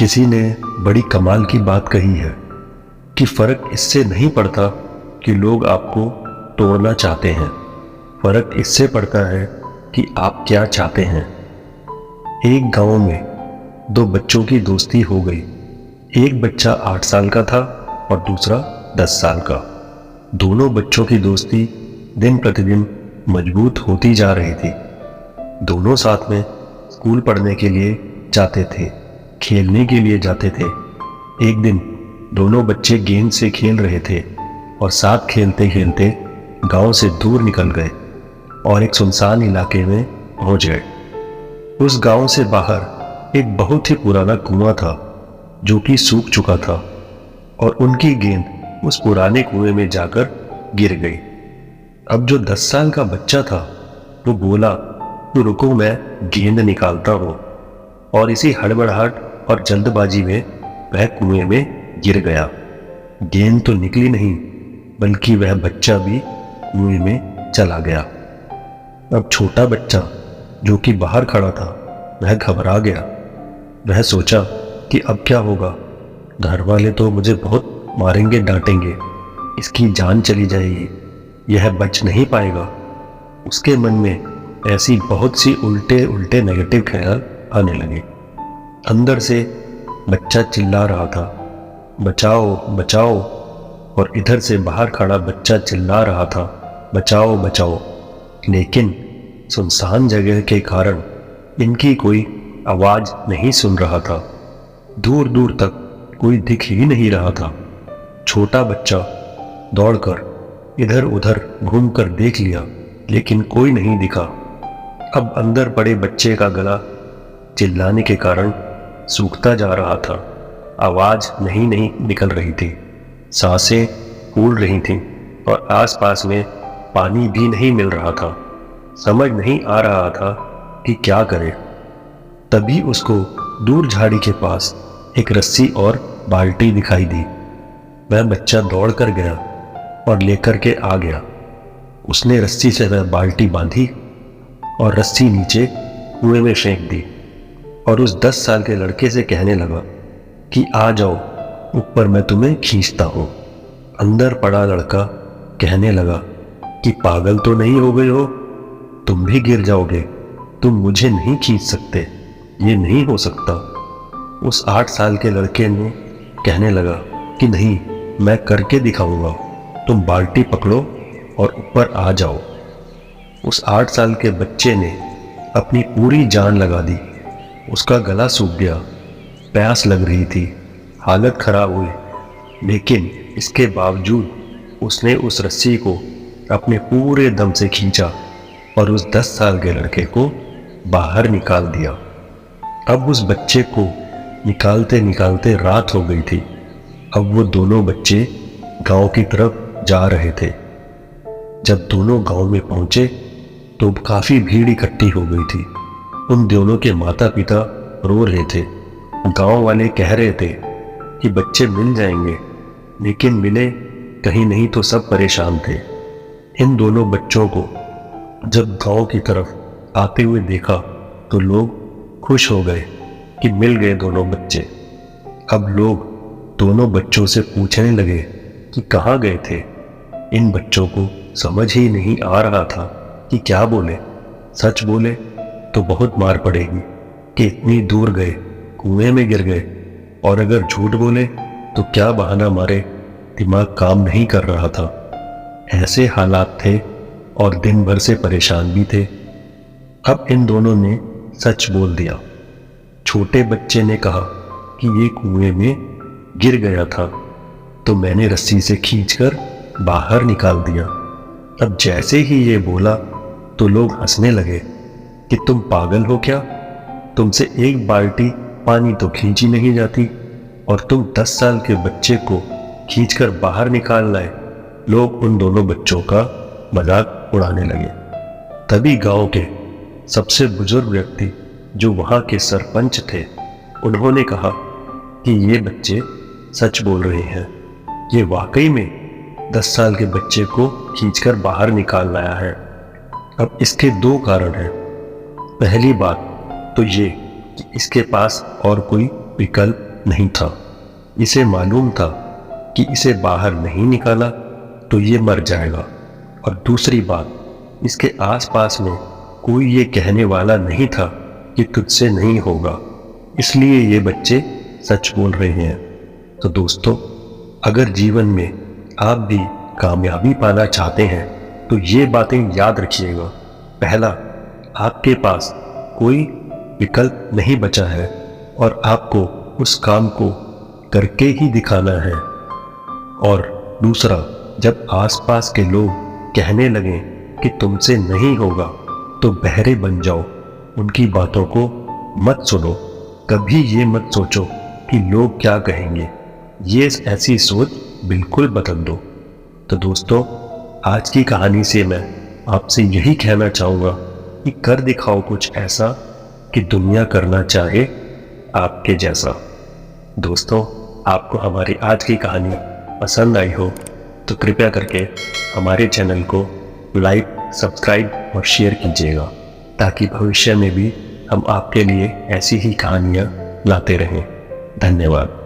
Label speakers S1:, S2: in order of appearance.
S1: किसी ने बड़ी कमाल की बात कही है कि फर्क इससे नहीं पड़ता कि लोग आपको तोड़ना चाहते हैं, फर्क इससे पड़ता है कि आप क्या चाहते हैं। एक गांव में दो बच्चों की दोस्ती हो गई। एक बच्चा 8 साल का था और दूसरा 10 साल का। दोनों बच्चों की दोस्ती दिन प्रतिदिन मजबूत होती जा रही थी। दोनों साथ में स्कूल पढ़ने के लिए जाते थे, खेलने के लिए जाते थे। एक दिन दोनों बच्चे गेंद से खेल रहे थे और साथ खेलते खेलते गांव से दूर निकल गए और एक सुनसान इलाके में पहुंच गए। उस गांव से बाहर एक बहुत ही पुराना कुआं था जो कि सूख चुका था और उनकी गेंद उस पुराने कुएं में जाकर गिर गई। अब जो 10 साल का बच्चा था वो बोला, तो रुको मैं गेंद निकालता हूँ। और इसी हड़बड़ाहट और जल्दबाजी में वह कुएं में गिर गया। गेंद तो निकली नहीं बल्कि वह बच्चा भी कुएं में चला गया। अब छोटा बच्चा जो कि बाहर खड़ा था वह घबरा गया। वह सोचा कि अब क्या होगा, घर वाले तो मुझे बहुत मारेंगे डांटेंगे, इसकी जान चली जाएगी, यह बच नहीं पाएगा। उसके मन में ऐसी बहुत सी उल्टे उल्टे नेगेटिव ख्याल आने लगे। अंदर से बच्चा चिल्ला रहा था, बचाओ बचाओ, और इधर से बाहर खड़ा बच्चा चिल्ला रहा था, बचाओ बचाओ। लेकिन सुनसान जगह के कारण इनकी कोई आवाज नहीं सुन रहा था। दूर दूर तक कोई दिख ही नहीं रहा था। छोटा बच्चा दौड़कर इधर उधर घूमकर देख लिया लेकिन कोई नहीं दिखा। अब अंदर पड़े बच्चे का गला चिल्लाने के कारण सूखता जा रहा था। आवाज नहीं निकल रही थी, सांसें फूल रही थीं और आसपास में पानी भी नहीं मिल रहा था। समझ नहीं आ रहा था कि क्या करे। तभी उसको दूर झाड़ी के पास एक रस्सी और बाल्टी दिखाई दी। वह बच्चा दौड़ कर गया और लेकर के आ गया। उसने रस्सी से वह बाल्टी बांधी और रस्सी नीचे कुएं में फेंक दी और उस 10 साल के लड़के से कहने लगा कि आ जाओ ऊपर, मैं तुम्हें खींचता हूँ। अंदर पड़ा लड़का कहने लगा कि पागल तो नहीं हो गए हो, तुम भी गिर जाओगे, तुम मुझे नहीं खींच सकते, ये नहीं हो सकता। उस 8 साल के लड़के ने कहने लगा कि नहीं, मैं करके दिखाऊंगा, तुम बाल्टी पकड़ो और ऊपर आ जाओ। उस 8 साल के बच्चे ने अपनी पूरी जान लगा दी। उसका गला सूख गया, प्यास लग रही थी, हालत खराब हुई, लेकिन इसके बावजूद उसने उस रस्सी को अपने पूरे दम से खींचा और उस 10 साल के लड़के को बाहर निकाल दिया। अब उस बच्चे को निकालते निकालते रात हो गई थी। अब वो दोनों बच्चे गांव की तरफ जा रहे थे। जब दोनों गांव में पहुंचे तो काफ़ी भीड़ इकट्ठी हो गई थी। उन दोनों के माता पिता रो रहे थे। गांव वाले कह रहे थे कि बच्चे मिल जाएंगे, लेकिन मिले कहीं नहीं तो सब परेशान थे। इन दोनों बच्चों को जब गांव की तरफ आते हुए देखा तो लोग खुश हो गए कि मिल गए दोनों बच्चे। अब लोग दोनों बच्चों से पूछने लगे कि कहाँ गए थे। इन बच्चों को समझ ही नहीं आ रहा था कि क्या बोले। सच बोले तो बहुत मार पड़ेगी कि इतनी दूर गए, कुएं में गिर गए, और अगर झूठ बोले तो क्या बहाना मारे, दिमाग काम नहीं कर रहा था। ऐसे हालात थे और दिन भर से परेशान भी थे। अब इन दोनों ने सच बोल दिया। छोटे बच्चे ने कहा कि ये कुएं में गिर गया था तो मैंने रस्सी से खींचकर बाहर निकाल दिया। अब जैसे ही ये बोला तो लोग हंसने लगे कि तुम पागल हो क्या, तुमसे एक बाल्टी पानी तो खींची नहीं जाती और तुम 10 साल के बच्चे को खींचकर बाहर निकाल लाए। लोग उन दोनों बच्चों का मजाक उड़ाने लगे। तभी गांव के सबसे बुजुर्ग व्यक्ति जो वहां के सरपंच थे, उन्होंने कहा कि ये बच्चे सच बोल रहे हैं, ये वाकई में 10 साल के बच्चे को खींचकर बाहर निकाल लाया है। अब इसके 2 कारण हैं। पहली बात तो ये कि इसके पास और कोई विकल्प नहीं था। इसे मालूम था कि इसे बाहर नहीं निकाला तो ये मर जाएगा, और दूसरी बात, इसके आसपास में कोई ये कहने वाला नहीं था कि तुझसे नहीं होगा, इसलिए ये बच्चे सच बोल रहे हैं। तो दोस्तों, अगर जीवन में आप भी कामयाबी पाना चाहते हैं तो ये बातें याद रखिएगा। पहला, आपके पास कोई विकल्प नहीं बचा है और आपको उस काम को करके ही दिखाना है। और दूसरा, जब आसपास के लोग कहने लगें कि तुमसे नहीं होगा तो बहरे बन जाओ, उनकी बातों को मत सुनो। कभी ये मत सोचो कि लोग क्या कहेंगे, ये ऐसी सोच बिल्कुल बदल दो। तो दोस्तों, आज की कहानी से मैं आपसे यही कहना चाहूँगा कि कर दिखाओ कुछ ऐसा कि दुनिया करना चाहे आपके जैसा। दोस्तों, आपको हमारी आज की कहानी पसंद आई हो तो कृपया करके हमारे चैनल को लाइक, सब्सक्राइब और शेयर कीजिएगा, ताकि भविष्य में भी हम आपके लिए ऐसी ही कहानियाँ लाते रहें। धन्यवाद।